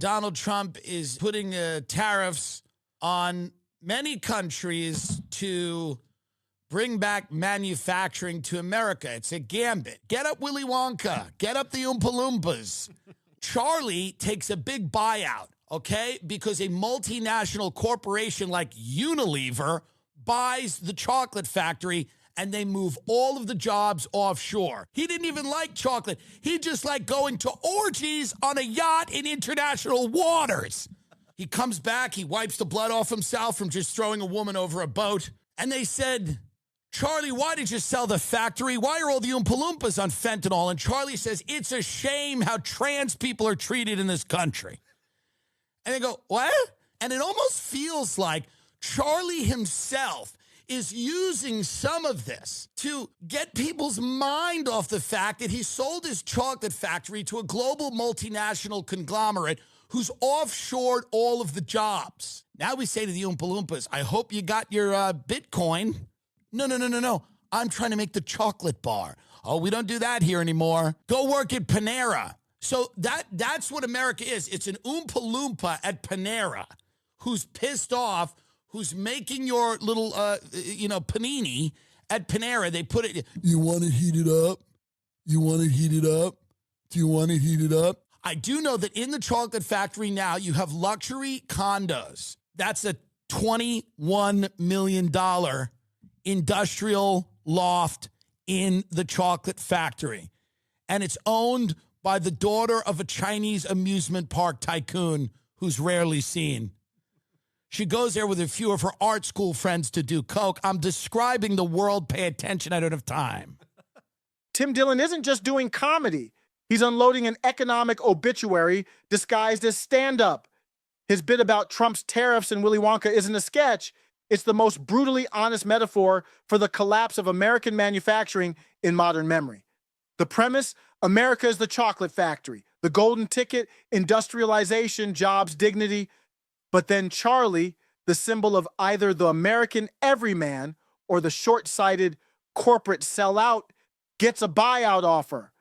Donald Trump is putting tariffs on many countries to bring back manufacturing to America. It's a gambit. Get up Willy Wonka. Get up the Oompa Loompas. Charlie takes a big buyout, okay? Because a multinational corporation like Unilever buys the chocolate factory and they move all of the jobs offshore. He didn't even like chocolate. He just liked going to orgies on a yacht in international waters. He comes back, he wipes the blood off himself from just throwing a woman over a boat. And they said, Charlie, why did you sell the factory? Why are all the Oompa Loompas on fentanyl? And Charlie says, it's a shame how trans people are treated in this country. And they go, what? And it almost feels like Charlie himself is using some of this to get people's mind off the fact that he sold his chocolate factory to a global multinational conglomerate who's offshored all of the jobs. Now we say to the Oompa Loompas, I hope you got your Bitcoin. No. I'm trying to make the chocolate bar. Oh, we don't do that here anymore. Go work at Panera. So that's what America is. It's an Oompa Loompa at Panera who's pissed off, who's making your little, panini at Panera. They put it. You want it heated up? You want it heated up? Do you want it heated up? I do know that in the chocolate factory now, you have luxury condos. That's a $21 million industrial loft in the chocolate factory. And it's owned by the daughter of a Chinese amusement park tycoon who's rarely seen. She goes there with a few of her art school friends to do coke. I'm describing the world. Pay attention. I don't have time. Tim Dillon isn't just doing comedy. He's unloading an economic obituary disguised as stand-up. His bit about Trump's tariffs and Willy Wonka isn't a sketch. It's the most brutally honest metaphor for the collapse of American manufacturing in modern memory. The premise, America is the chocolate factory. The golden ticket, industrialization, jobs, dignity. But then Charlie, the symbol of either the American everyman or the short-sighted corporate sellout, gets a buyout offer.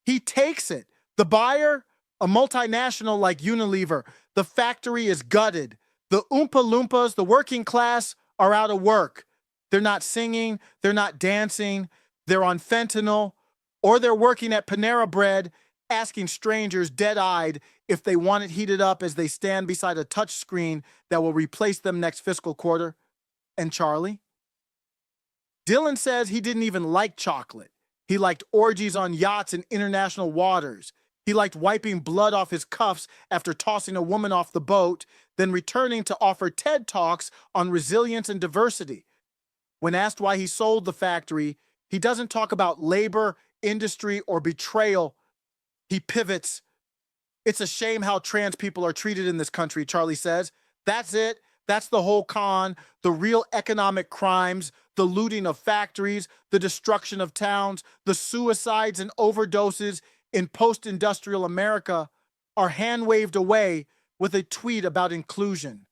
He takes it. The buyer, a multinational like Unilever. The factory is gutted. The Oompa Loompas, the working class, are out of work. They're not singing. They're not dancing. They're on fentanyl. Or they're working at Panera Bread, asking strangers dead-eyed if they want it heated up as they stand beside a touch screen that will replace them next fiscal quarter. And Charlie? Dillon says he didn't even like chocolate. He liked orgies on yachts in international waters. He liked wiping blood off his cuffs after tossing a woman off the boat, then returning to offer TED Talks on resilience and diversity. When asked why he sold the factory, he doesn't talk about labor, industry, or betrayal. He pivots. It's a shame how trans people are treated in this country, Charlie says. That's it. That's the whole con. The real economic crimes, the looting of factories, the destruction of towns, the suicides and overdoses in post-industrial America are hand-waved away with a tweet about inclusion.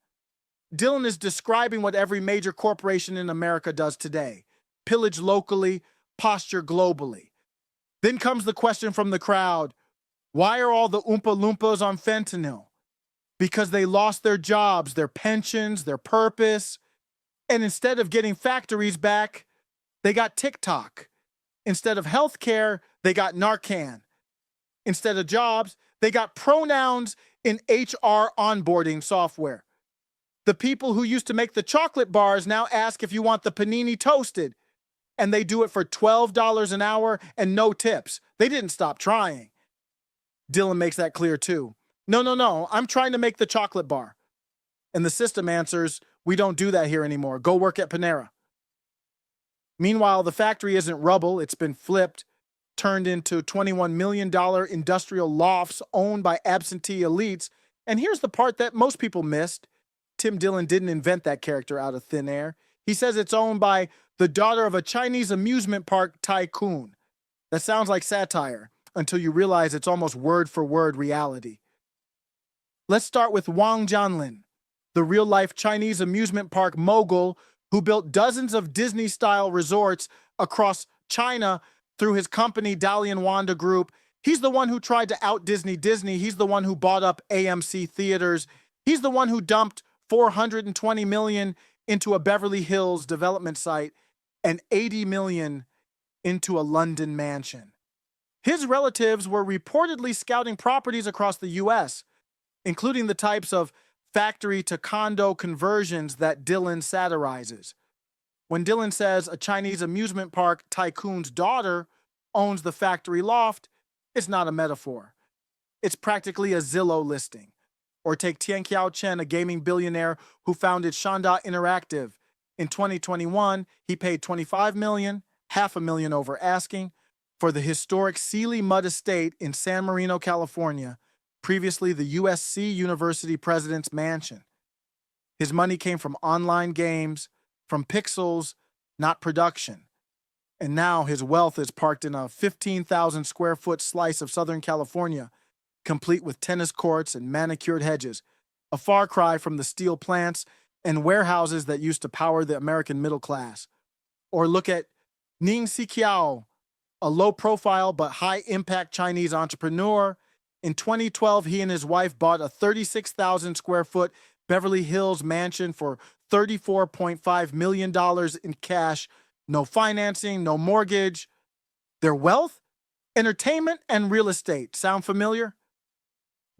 Dillon is describing what every major corporation in America does today. Pillage locally, posture globally. Then comes the question from the crowd. Why are all the Oompa Loompas on fentanyl? Because they lost their jobs, their pensions, their purpose. And instead of getting factories back, they got TikTok. Instead of healthcare, they got Narcan. Instead of jobs, they got pronouns in HR onboarding software. The people who used to make the chocolate bars now ask if you want the panini toasted. And they do it for $12 an hour and no tips. They didn't stop trying. Dillon makes that clear too. No, I'm trying to make the chocolate bar. And the system answers, we don't do that here anymore. Go work at Panera. Meanwhile, the factory isn't rubble. It's been flipped, turned into $21 million industrial lofts owned by absentee elites. And here's the part that most people missed. Tim Dillon didn't invent that character out of thin air. He says it's owned by the daughter of a Chinese amusement park tycoon. That sounds like satire until you realize it's almost word-for-word reality. Let's start with Wang Jianlin, the real-life Chinese amusement park mogul who built dozens of Disney-style resorts across China through his company Dalian Wanda Group He's the one who tried to out Disney. He's the one who bought up AMC theaters. He's the one who dumped $420 million into a Beverly Hills development site and $80 million into a London mansion. His relatives were reportedly scouting properties across the U.S., including the types of factory to condo conversions that Dillon satirizes. When Dillon says a Chinese amusement park tycoon's daughter owns the factory loft, it's not a metaphor. It's practically a Zillow listing. Or take Tianqiao Chen, a gaming billionaire who founded Shanda Interactive. In 2021, he paid $25 million, $500,000 over asking, for the historic Sealy Mud Estate in San Marino, California, previously the USC University president's mansion. His money came from online games, from pixels, not production. And now his wealth is parked in a 15,000 square foot slice of Southern California, complete with tennis courts and manicured hedges, a far cry from the steel plants and warehouses that used to power the American middle class. Or look at Ning Xiqiao, a low-profile but high-impact Chinese entrepreneur. In 2012, he and his wife bought a 36,000 square foot Beverly Hills mansion for $34.5 million in cash, no financing, no mortgage. Their wealth? Entertainment and real estate. Sound familiar?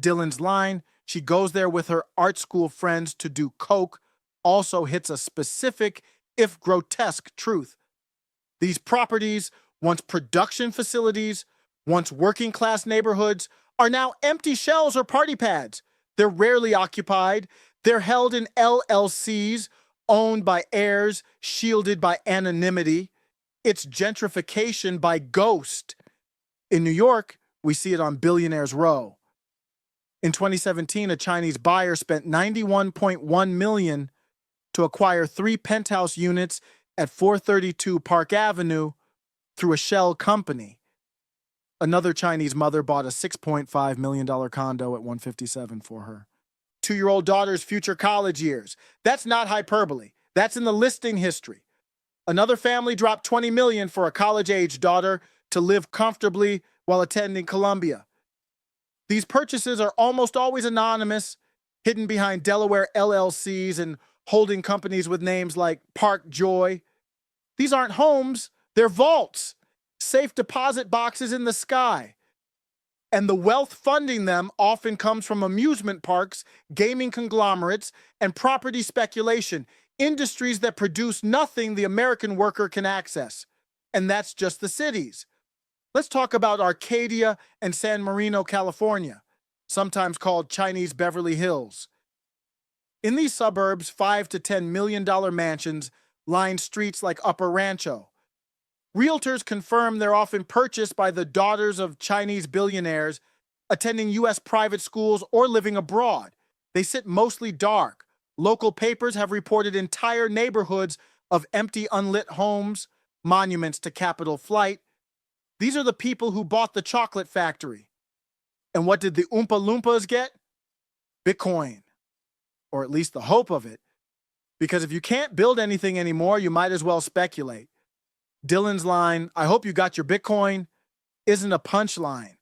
Dillon's line, she goes there with her art school friends to do coke, also hits a specific, if grotesque, truth. These properties, once production facilities, once working-class neighborhoods, are now empty shells or party pads. They're rarely occupied. They're held in LLCs, owned by heirs, shielded by anonymity. It's gentrification by ghost. In New York, we see it on Billionaire's Row. In 2017, a Chinese buyer spent $91.1 million to acquire 3 penthouse units at 432 Park Avenue through a shell company. Another Chinese mother bought a $6.5 million condo at 157 for her 2-year-old daughter's future college years. That's not hyperbole. That's in the listing history. Another family dropped $20 million for a college-age daughter to live comfortably while attending Columbia. These purchases are almost always anonymous, hidden behind Delaware LLCs and holding companies with names like Park Joy. These aren't homes, they're vaults, safe deposit boxes in the sky. And the wealth funding them often comes from amusement parks, gaming conglomerates, and property speculation, industries that produce nothing the American worker can access. And that's just the cities. Let's talk about Arcadia and San Marino, California, sometimes called Chinese Beverly Hills. In these suburbs, $5 to $10 million mansions line streets like Upper Rancho. Realtors confirm they're often purchased by the daughters of Chinese billionaires attending U.S. private schools or living abroad. They sit mostly dark. Local papers have reported entire neighborhoods of empty, unlit homes, monuments to capital flight. These are the people who bought the chocolate factory. And what did the Oompa Loompas get? Bitcoin. Or at least the hope of it. Because if you can't build anything anymore, you might as well speculate. Dillon's line, "I hope you got your Bitcoin," isn't a punchline.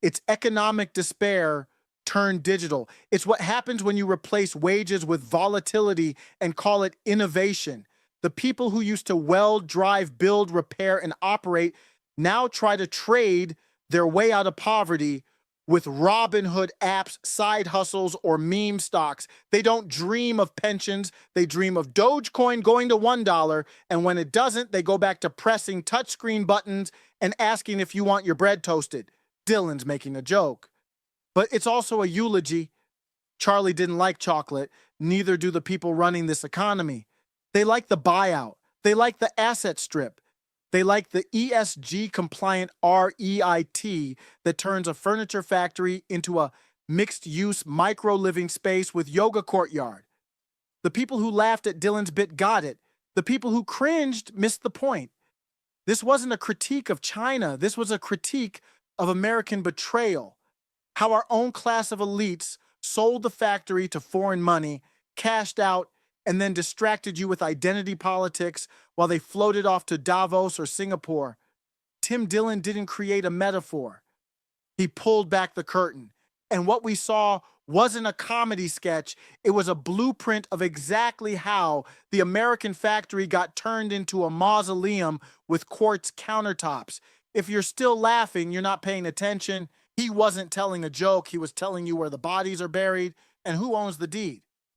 It's economic despair turned digital. It's what happens when you replace wages with volatility and call it innovation. The people who used to weld, drive, build, repair, and operate now try to trade their way out of poverty with Robinhood apps, side hustles, or meme stocks. They don't dream of pensions. They dream of Dogecoin going to $1, and when it doesn't, they go back to pressing touchscreen buttons and asking if you want your bread toasted. Dillon's making a joke. But it's also a eulogy. Charlie didn't like chocolate. Neither do the people running this economy. They like the buyout. They like the asset strip. They like the ESG-compliant REIT that turns a furniture factory into a mixed-use micro-living space with yoga courtyard. The people who laughed at Dillon's bit got it. The people who cringed missed the point. This wasn't a critique of China. This was a critique of American betrayal. How our own class of elites sold the factory to foreign money, cashed out, and then distracted you with identity politics while they floated off to Davos or Singapore. Tim Dillon didn't create a metaphor. He pulled back the curtain. And what we saw wasn't a comedy sketch. It was a blueprint of exactly how the American factory got turned into a mausoleum with quartz countertops. If you're still laughing, you're not paying attention. He wasn't telling a joke. He was telling you where the bodies are buried and who owns the deed.